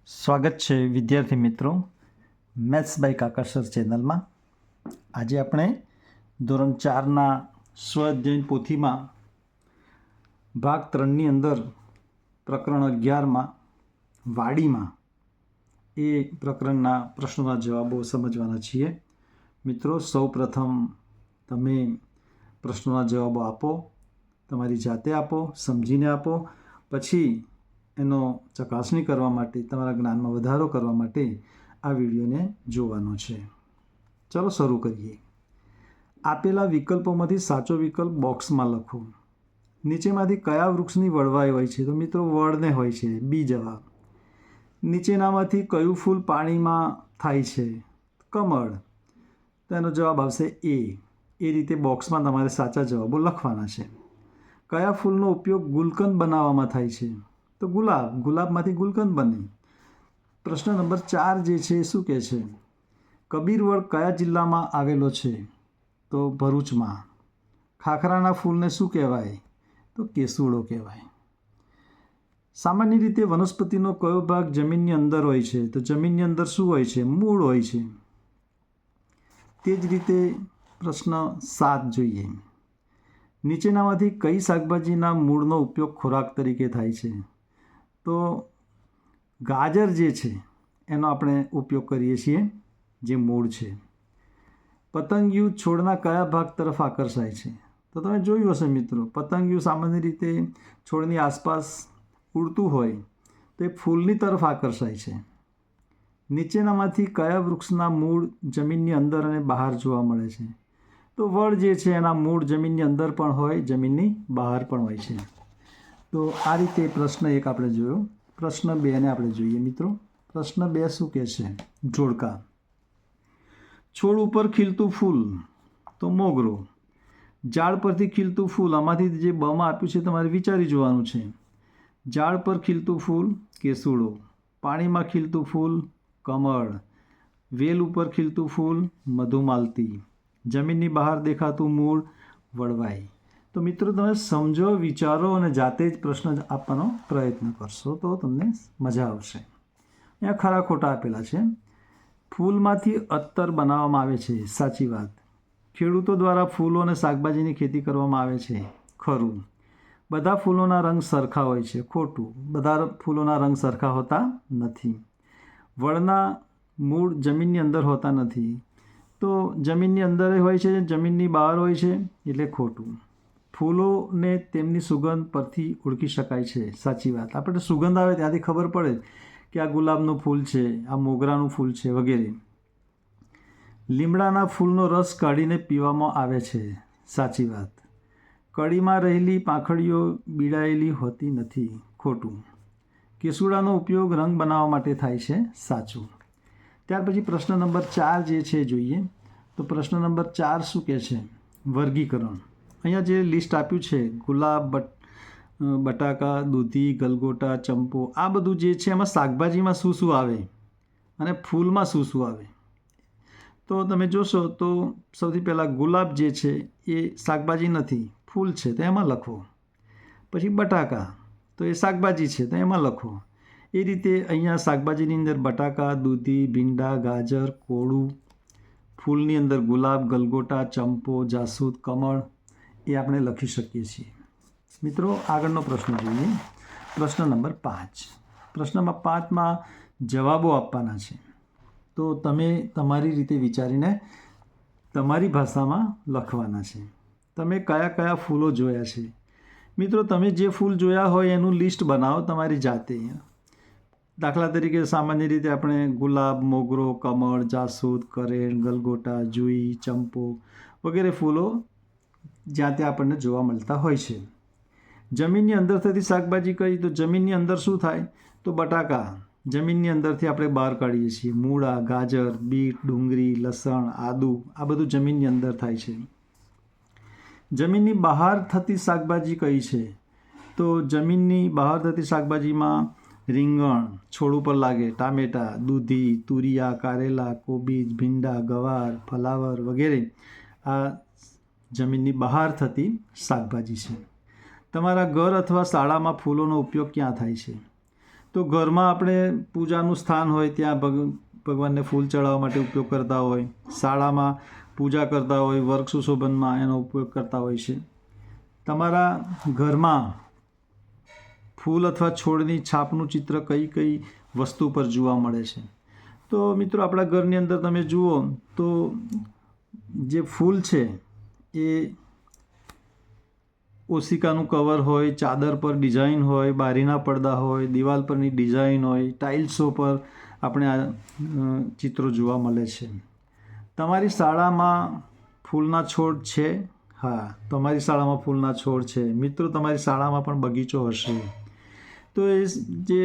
સ્વાગત છે વિદ્યાર્થી મિત્રો મેથ્સ બાય કાકા સર ચેનલમાં. આજે આપણે ધોરણ 4ના સ્વઅધ્યયન પોથીમાં ભાગ 3ની અંદર પ્રકરણ 11માં વાડીમાં એ પ્રકરણના પ્રશ્નોના જવાબો સમજવાના છીએ. મિત્રો, સૌ પ્રથમ તમે પ્રશ્નોના જવાબો આપો, તમારી જાતે આપો, સમજીને આપો. પછી એનો ચકાસણી કરવા માટે, તમારા જ્ઞાનમાં વધારો કરવા માટે આ વિડીયોને જોવાનો છે. ચલો શરૂ કરીએ. આપેલા વિકલ્પોમાંથી સાચો વિકલ્પ બોક્સમાં લખો. નીચેમાંથી કયા વૃક્ષની વડવાઈ હોય છે? તો મિત્રો વડને હોય છે, બી જવાબ. નીચેનામાંથી કયું ફૂલ પાણીમાં થાય છે? કમળ. તો એનો જવાબ આવશે એ. એ રીતે બોક્સમાં તમારે સાચા જવાબો લખવાના છે. કયા ફૂલનો ઉપયોગ ગુલકંદ બનાવવામાં થાય છે? તો ગુલાબ. ગુલાબમાંથી ગુલકંદ બને. પ્રશ્ન નંબર 4 જે છે એ શું કહે છે? કબીરવડ કયા જિલ્લામાં આવેલો છે? તો ભરૂચમાં. ખાખરાના ફૂલને શું કહેવાય? તો કેસુડો કહેવાય. સામાન્ય રીતે વનસ્પતિનો કયો ભાગ જમીનની અંદર હોય છે? તો જમીનની અંદર શું હોય છે? મૂળ હોય છે. તે જ રીતે પ્રશ્ન 7 જોઈએ. નીચેનામાંથી કઈ શાકભાજીના મૂળનો ઉપયોગ ખોરાક તરીકે થાય છે? તો ગાજર જે છે એનો આપણે ઉપયોગ કરીએ છીએ, જે મૂળ છે. પતંગિયું છોડના કયા ભાગ તરફ આકર્ષાય છે? તો તમે જોયું હશે મિત્રો, પતંગિયું સામાન્ય રીતે છોડની આસપાસ ઉડતું હોય તો એ ફૂલની તરફ આકર્ષાય છે. નીચેનામાંથી કયા વૃક્ષના મૂળ જમીનની અંદર અને બહાર જોવા મળે છે? તો વડ જે છે એના મૂળ જમીનની અંદર પણ હોય, જમીનની બહાર પણ હોય છે. તો આ રીતે પ્રશ્ન 1 આપણે જોયો. પ્રશ્ન 2 ને આપણે જોઈએ મિત્રો. પ્રશ્ન 2 શું કહે છે? જોડકા. છોડ ઉપર ખીલતું ફૂલ તો મોગરો. ઝાડ પરથી ખીલતું ફૂલ, આમાંથી જે બમાં આપ્યું છે તમારે વિચારી જોવાનું છે. ઝાડ પર ખીલતું ફૂલ કેસુડો. પાણીમાં ખીલતું ફૂલ કમળ. વેલ ઉપર ખીલતું ફૂલ મધુમાલતી. જમીનની બહાર દેખાતું મૂળ વડવાઈ. તો મિત્રો, તમે સમજો, વિચારો અને જાતે જ પ્રશ્ન આપવાનો પ્રયત્ન કરશો તો તમને મજા આવશે. અહીંયા ખરા ખોટા આપેલા છે. ફૂલમાંથી અત્તર બનાવવામાં આવે છે. સાચી વાત. ખેડૂતો દ્વારા ફૂલો અને શાકભાજીની ખેતી કરવામાં આવે છે. ખરું. બધા ફૂલોના રંગ સરખા હોય છે. ખોટું. બધા ફૂલોના રંગ સરખા હોતા નથી. વડના મૂળ જમીનની અંદર હોતા નથી. તો જમીનની અંદર હોય છે, જમીનની બહાર હોય છે, એટલે ખોટું. ફૂલોને તેમની સુગંધ પરથી ઓળખી શકાય છે. સાચી વાત. આપણે સુગંધ આવે ત્યાંથી ખબર પડે કે આ ગુલાબનું ફૂલ છે, આ મોગરાનું ફૂલ છે, વગેરે. લીમડાના ફૂલનો રસ કાઢીને પીવામાં આવે છે. સાચી વાત. કળીમાં રહેલી પાંખડીઓ બીડાયેલી હોતી નથી. ખોટું. કેસુડાનો ઉપયોગ રંગ બનાવવા માટે થાય છે. સાચું. ત્યાર પછી પ્રશ્ન નંબર 4 જે છે જોઈએ. તો પ્રશ્ન નંબર 4 શું કહે છે? વર્ગીકરણ. અહીંયા જે લિસ્ટ આપ્યું છે, ગુલાબ, બટાકા, દૂધી, ગલગોટા, ચંપો, આ બધું જે છે એમાં શાકભાજીમાં શું શું આવે અને ફૂલમાં શું શું આવે? તો તમે જોશો તો સૌથી પહેલાં ગુલાબ જે છે એ શાકભાજી નથી, ફૂલ છે, તો એમાં લખો. પછી બટાકા, તો એ શાકભાજી છે, તો એમાં લખો. એ રીતે અહીંયા શાકભાજીની અંદર બટાકા, દૂધી, ભીંડા, ગાજર, કોળું. ફૂલની અંદર ગુલાબ, ગલગોટા, ચંપો, જાસૂદ, કમળ, એ આપણે લખી શકીએ છીએ. મિત્રો, આગળનો પ્રશ્ન જોઈએ. પ્રશ્ન નંબર 5. પ્રશ્નમાં 5માં જવાબો આપવાના છે. તો તમે તમારી રીતે વિચારીને તમારી ભાષામાં લખવાના છે. તમે કયા કયા ફૂલો જોયા છે? મિત્રો, તમે જે ફૂલ જોયા હોય એનું લિસ્ટ બનાવો તમારી જાતે. દાખલા તરીકે સામાન્ય રીતે આપણે ગુલાબ, મોગરો, કમળ, જાસૂદ, કરેણ, ગલગોટા, જુઈ, ચંપો વગેરે ફૂલો જ્યાં ત્યાં આપણને જોવા મળતા હોય છે. જમીનની અંદર થતી શાકભાજી કઈ? તો જમીનની અંદર શું થાય? તો બટાકા જમીનની અંદરથી આપણે બહાર કાઢીએ છીએ. મૂળા, ગાજર, બીટ, ડુંગળી, લસણ, આદુ, આ બધું જમીનની અંદર થાય છે. જમીનની બહાર થતી શાકભાજી કઈ છે? તો જમીનની બહાર થતી શાકભાજીમાં રીંગણ છોડ ઉપર લાગે, ટામેટાં, દૂધી, તુરિયા, કારેલા, કોબીજ, ભીંડા, ગવાર, ફલાવર વગેરે આ જમીનની બહાર થતી શાકભાજી છે. તમારા ઘર અથવા શાળામાં ફૂલોનો ઉપયોગ ક્યાં થાય છે? તો ઘરમાં આપણે પૂજાનું સ્થાન હોય ત્યાં ભગવાનને ફૂલ ચડાવવા માટે ઉપયોગ કરતા હોય, શાળામાં પૂજા કરતા હોય, વર્ગ સુશોભનમાં એનો ઉપયોગ કરતા હોય છે. તમારા ઘરમાં ફૂલ અથવા છોડની છાપનું ચિત્ર કઈ કઈ વસ્તુ પર જોવા મળે છે? તો મિત્રો આપણા ઘરની અંદર તમે જુઓ તો જે ફૂલ છે એ ઓશિકાનું કવર હોય, ચાદર પર ડિઝાઇન હોય, બારીના પડદા હોય, દિવાલ પરની ડિઝાઇન હોય, ટાઇલ્સો પર આપણે આ ચિત્રો જોવા મળે છે. તમારી શાળામાં ફૂલના છોડ છે? હા, તમારી શાળામાં ફૂલના છોડ છે. મિત્રો તમારી શાળામાં પણ બગીચો હશે. તો એ જે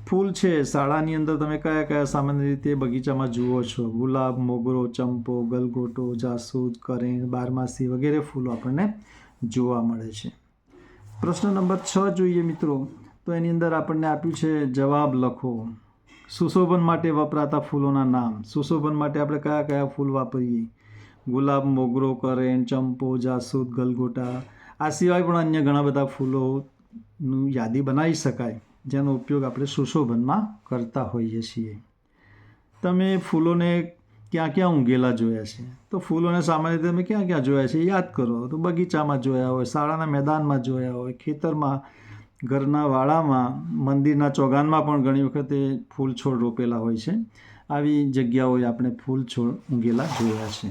ફૂલ છે શાળાની અંદર તમે કયા કયા સામાન્ય રીતે બગીચામાં જુઓ છો? ગુલાબ, મોગરો, ચંપો, ગલગોટો, જાસૂદ, કરેણ, બારમાસી વગેરે ફૂલો આપણને જોવા મળે છે. પ્રશ્ન નંબર 6 જોઈએ મિત્રો, તો એની અંદર આપણને આપ્યું છે જવાબ લખો. સુશોભન માટે વપરાતા ફૂલોના નામ. સુશોભન માટે આપણે કયા કયા ફૂલ વાપરીએ? ગુલાબ, મોગરો, કરેણ, ચંપો, જાસૂદ, ગલગોટા. આ સિવાય પણ અન્ય ઘણા બધા ફૂલોનું યાદી બનાવી શકાય જેનો ઉપયોગ આપણે સુશોભનમાં કરતા હોઈએ છીએ. તમે ફૂલોને ક્યાં ક્યાં ઊંઘેલા જોયા છે? તો ફૂલોને સામાન્ય રીતે તમે ક્યાં ક્યાં જોયા છે યાદ કરો. તો બગીચામાં જોયા હોય, શાળાના મેદાનમાં જોયા હોય, ખેતરમાં, ઘરના વાડામાં, મંદિરના ચોગાનમાં પણ ઘણી વખતે ફૂલ છોડ રોપેલા હોય છે. આવી જગ્યાઓએ આપણે ફૂલ છોડ ઊંઘેલા જોયા છે.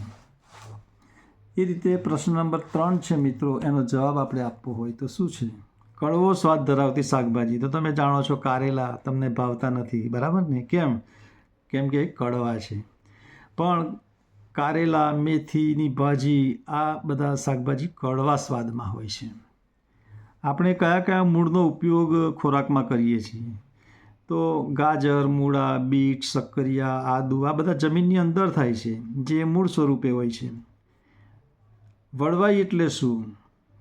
એ રીતે પ્રશ્ન નંબર 3 છે મિત્રો, એનો જવાબ આપણે આપવો હોય તો શું છે? કડવો સ્વાદ ધરાવતી શાકભાજી. તો તમે જાણો છો કારેલા તમને ભાવતા નથી, બરાબર ને? કેમ કે કડવા છે. પણ કારેલા, મેથીની ભાજી, આ બધા શાકભાજી કડવા સ્વાદમાં હોય છે. આપણે કયા કયા મૂળનો ઉપયોગ ખોરાકમાં કરીએ છીએ? તો ગાજર, મૂળા, બીટ, શક્કરિયા, આદુ આ બધા જમીનની અંદર થાય છે જે મૂળ સ્વરૂપે હોય છે. વળવાઈ એટલે શું?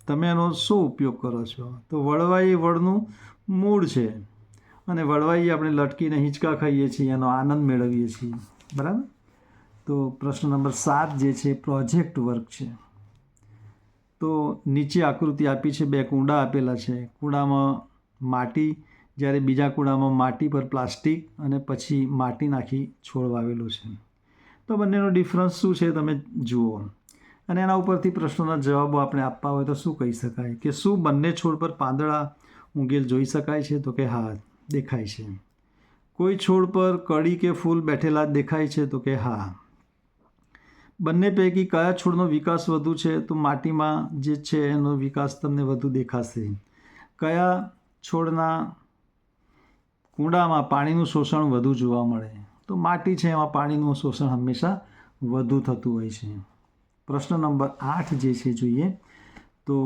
તમે એનો શું ઉપયોગ કરો છો? તો વળવાઈ વળનું મૂળ છે અને વળવાઈ આપણે લટકીને હિંચકા ખાઈએ છીએ, એનો આનંદ મેળવીએ છીએ, બરાબર? તો પ્રશ્ન નંબર 7 જે છે પ્રોજેક્ટ વર્ક છે. તો નીચે આકૃતિ આપી છે, 2 કૂંડા આપેલા છે. કૂડામાં માટી, જ્યારે બીજા કૂડામાં માટી પર પ્લાસ્ટિક અને પછી માટી નાખી છોડ વાવેલો છે. તો બંનેનો ડિફરન્સ શું છે તમે જુઓ અને એના ઉપરથી પ્રશ્નોના જવાબો આપણે આપવા હોય તો શું કહી શકાય? કે શું બંને છોડ પર પાંદડા ઊંઘેલ જોઈ શકાય છે? તો કે હા, દેખાય છે. કોઈ છોડ પર કળી કે ફૂલ બેઠેલા દેખાય છે? તો કે હા. બંને પૈકી કયા છોડનો વિકાસ વધુ છે? તો માટીમાં જે છે એનો વિકાસ તમને વધુ દેખાશે. કયા છોડના કૂંડામાં પાણીનું શોષણ વધુ જોવા મળે? તો માટી છે એમાં પાણીનું શોષણ હંમેશા વધુ થતું હોય છે. પ્રશ્ન નંબર 8 જે છે જોઈએ, તો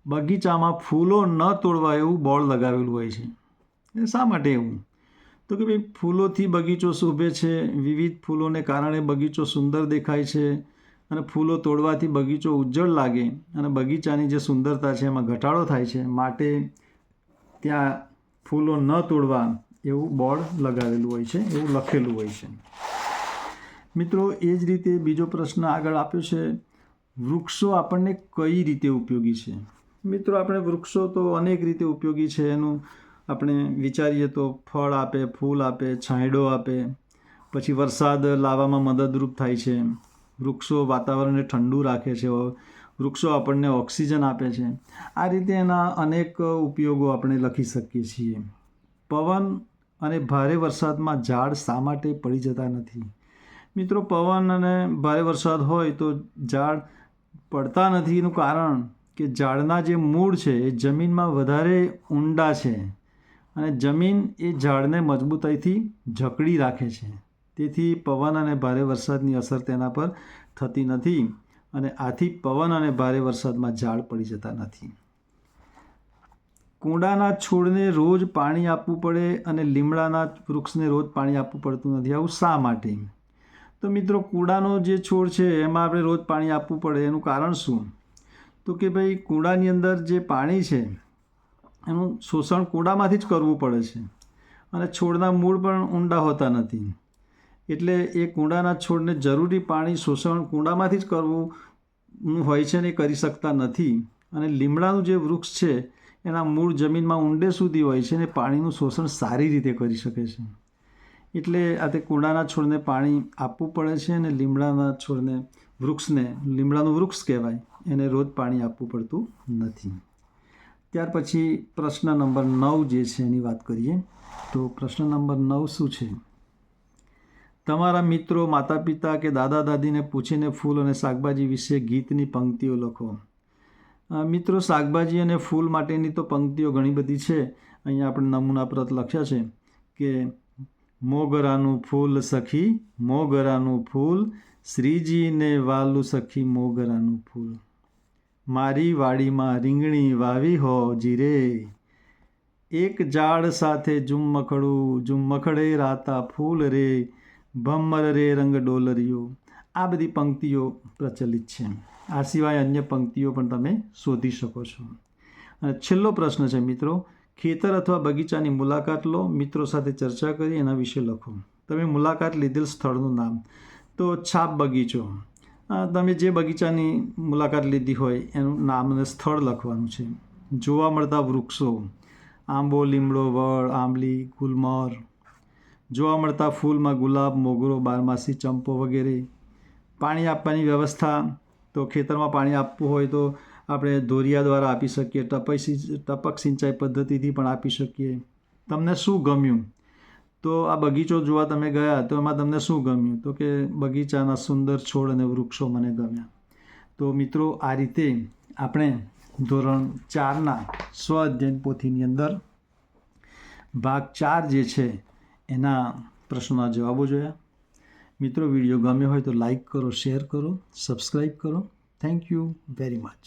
બગીચામાં ફૂલો ન તોડવા એવું બોર્ડ લગાવેલું હોય છે. એ શા માટે એવું? તો કે ભાઈ ફૂલોથી બગીચો શોભે છે, વિવિધ ફૂલોને કારણે બગીચો સુંદર દેખાય છે અને ફૂલો તોડવાથી બગીચો ઉજ્જળ લાગે અને બગીચાની જે સુંદરતા છે એમાં ઘટાડો થાય છે, માટે ત્યાં ફૂલો ન તોડવા એવું બોર્ડ લગાવેલું હોય છે, એવું લખેલું હોય છે. મિત્રો એ જ રીતે બીજો પ્રશ્ન આગળ આપ્યો છે, વૃક્ષો આપણને કઈ રીતે ઉપયોગી છે? મિત્રો આપણે વૃક્ષો તો અનેક રીતે ઉપયોગી છે. એનું આપણે વિચારીએ તો ફળ આપે, ફૂલ આપે, છાંયડો આપે, પછી વરસાદ લાવવામાં મદદરૂપ થાય છે. વૃક્ષો વાતાવરણને ઠંડુ રાખે છે. વૃક્ષો આપણને ઓક્સિજન આપે છે. આ રીતે એના અનેક ઉપયોગો આપણે લખી શકીએ છીએ. પવન અને ભારે વરસાદમાં ઝાડ શા માટે પડી જતા નથી? મિત્રો પવન અને ભારે વરસાદ હોય તો ઝાડ પડતા નથી. એનું કારણ કે ઝાડના જે મૂળ છે એ જમીનમાં વધારે ઊંડા છે અને જમીન એ ઝાડને મજબૂતાઈથી જકડી રાખે છે. તેથી પવન અને ભારે વરસાદની અસર તેના પર થતી નથી અને આથી પવન અને ભારે વરસાદમાં ઝાડ પડી જતા નથી. કૂંડાના છોડને રોજ પાણી આપવું પડે અને લીમડાના વૃક્ષને રોજ પાણી આપવું પડતું નથી. આવું શા માટે? તો મિત્રો કૂડાનો જે છોડ છે એમાં આપણે રોજ પાણી આપવું પડે, એનું કારણ શું? તો કે ભાઈ કૂડાની અંદર જે પાણી છે એનું શોષણ કૂડામાંથી જ કરવું પડે છે અને છોડના મૂળ પણ ઊંડા હોતા નથી. એટલે એ કૂડાના છોડને જરૂરી પાણી શોષણ કૂડામાંથી જ કરવું હોય છે ને એ કરી શકતા નથી. અને લીમડાનું જે વૃક્ષ છે એના મૂળ જમીનમાં ઊંડે સુધી હોય છે અને પાણીનું શોષણ સારી રીતે કરી શકે છે. એટલે આ તે કુંડાના છોડને પાણી આપવું પડે છે અને લીમડાના છોડને લીમડાનું વૃક્ષ કહેવાય એને રોજ પાણી આપવું પડતું નથી. ત્યાર પછી પ્રશ્ન નંબર 9 જે છે એની વાત કરીએ તો પ્રશ્ન નંબર 9 શું છે? તમારા મિત્રો, માતા પિતા કે દાદા દાદીને પૂછીને ફૂલ અને શાકભાજી વિશે ગીતની પંક્તિઓ લખો. મિત્રો, શાકભાજી અને ફૂલ માટેની તો પંક્તિઓ ઘણી બધી છે. અહીંયા આપણે નમૂના પ્રત લખ્યા છે કે મોગરાનું ફૂલ સખી મોગરાનું ફૂલ, શ્રીજીને વાલું સખી મોગરાનું ફૂલ, મારી વાડીમાં રીંગણી વાવી હોજી રે, એક ઝાડ સાથે ઝુમ્મખડે રાતા ફૂલ રે, ભમ્મર રે રંગ ડોલરિયો. આ બધી પંક્તિઓ પ્રચલિત છે. આ સિવાય અન્ય પંક્તિઓ પણ તમે શોધી શકો છો. અને છેલ્લો પ્રશ્ન છે મિત્રો, ખેતર અથવા બગીચાની મુલાકાત લો, મિત્રો સાથે ચર્ચા કરી એના વિશે લખો. તમે મુલાકાત લીધેલ સ્થળનું નામ, તો છાપ બગીચો. તમે જે બગીચાની મુલાકાત લીધી હોય એનું નામ અને સ્થળ લખવાનું છે. જોવા મળતા વૃક્ષો, આંબો, લીમડો, વડ, આંબલી, ગુલમોહર. જોવા મળતા ફૂલમાં ગુલાબ, મોગરો, બારમાસી, ચંપો વગેરે. પાણી આપવાની વ્યવસ્થા, તો ખેતરમાં પાણી આપવું હોય તો આપણે ધોરિયા દ્વારા આપી શકીએ, ટપક સિંચાઈ પદ્ધતિથી પણ આપી શકીએ. તમને શું ગમ્યું? તો આ બગીચો જોવા તમે ગયા તો એમાં તમને શું ગમ્યું? તો કે બગીચાના સુંદર છોડ અને વૃક્ષો મને ગમ્યા. તો મિત્રો, આ રીતે આપણે ધોરણ 4ના સ્વ અધ્યયન પોથીની અંદર ભાગ 4 જે છે એના પ્રશ્નોના જવાબો જોયા. મિત્રો, વિડીયો ગમ્યો હોય તો લાઈક કરો, શેર કરો, સબસ્ક્રાઈબ કરો. Thank you very much.